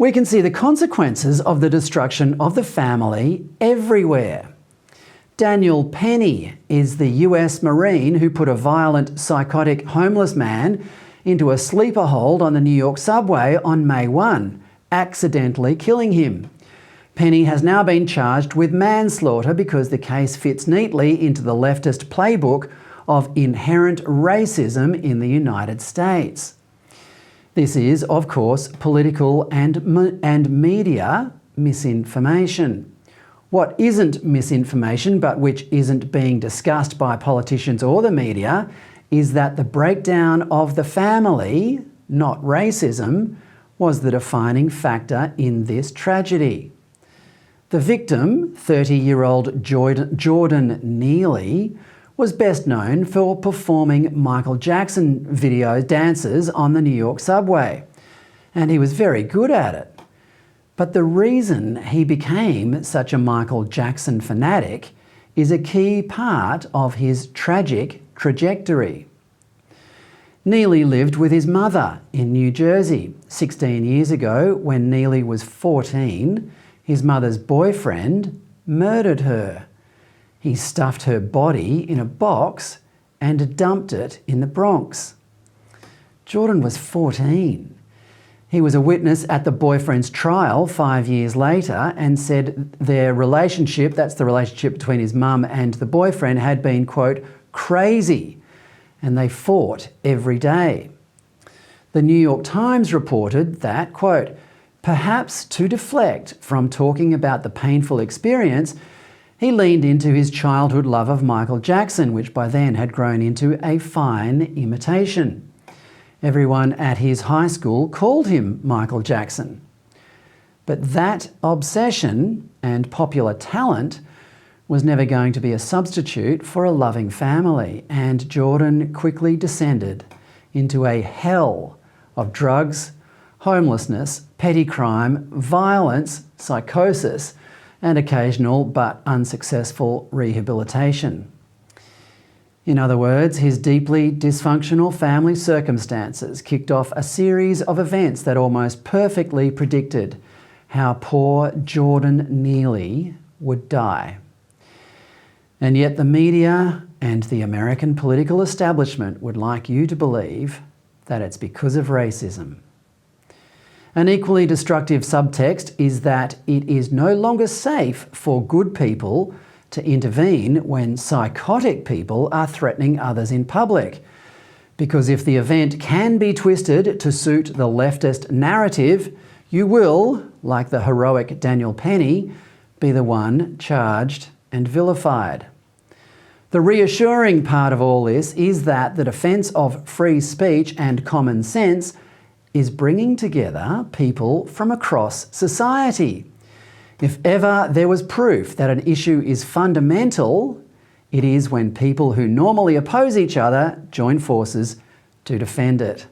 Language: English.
We can see the consequences of the destruction of the family everywhere. Daniel Penny is the US Marine who put a violent, psychotic homeless man into a sleeper hold on the New York subway on May 1, accidentally killing him. Penny has now been charged with manslaughter because the case fits neatly into the leftist playbook of inherent racism in the United States. This is, of course, political and media misinformation. What isn't misinformation, but which isn't being discussed by politicians or the media, is that the breakdown of the family, not racism, was the defining factor in this tragedy. The victim, 30-year-old Jordan Neely, was best known for performing Michael Jackson dances on the New York subway, and he was very good at it. But the reason he became such a Michael Jackson fanatic is a key part of his tragic trajectory. Neely lived with his mother in New Jersey. 16 years ago, when Neely was 14, his mother's boyfriend murdered her. He stuffed her body in a box and dumped it in the Bronx. Jordan was 14. He was a witness at the boyfriend's trial 5 years later and said their relationship, that's the relationship between his mum and the boyfriend, had been, quote, crazy, and they fought every day. The New York Times reported that, quote, perhaps to deflect from talking about the painful experience, he leaned into his childhood love of Michael Jackson, which by then had grown into a fine imitation. Everyone at his high school called him Michael Jackson. But that obsession and popular talent was never going to be a substitute for a loving family, and Jordan quickly descended into a hell of drugs, homelessness, petty crime, violence, psychosis, and occasional but unsuccessful rehabilitation. In other words, his deeply dysfunctional family circumstances kicked off a series of events that almost perfectly predicted how poor Jordan Neely would die. And yet the media and the American political establishment would like you to believe that it's because of racism. An equally destructive subtext is that it is no longer safe for good people to intervene when psychotic people are threatening others in public. Because if the event can be twisted to suit the leftist narrative, you will, like the heroic Daniel Penny, be the one charged and vilified. The reassuring part of all this is that the defence of free speech and common sense is bringing together people from across society. If ever there was proof that an issue is fundamental, it is when people who normally oppose each other join forces to defend it.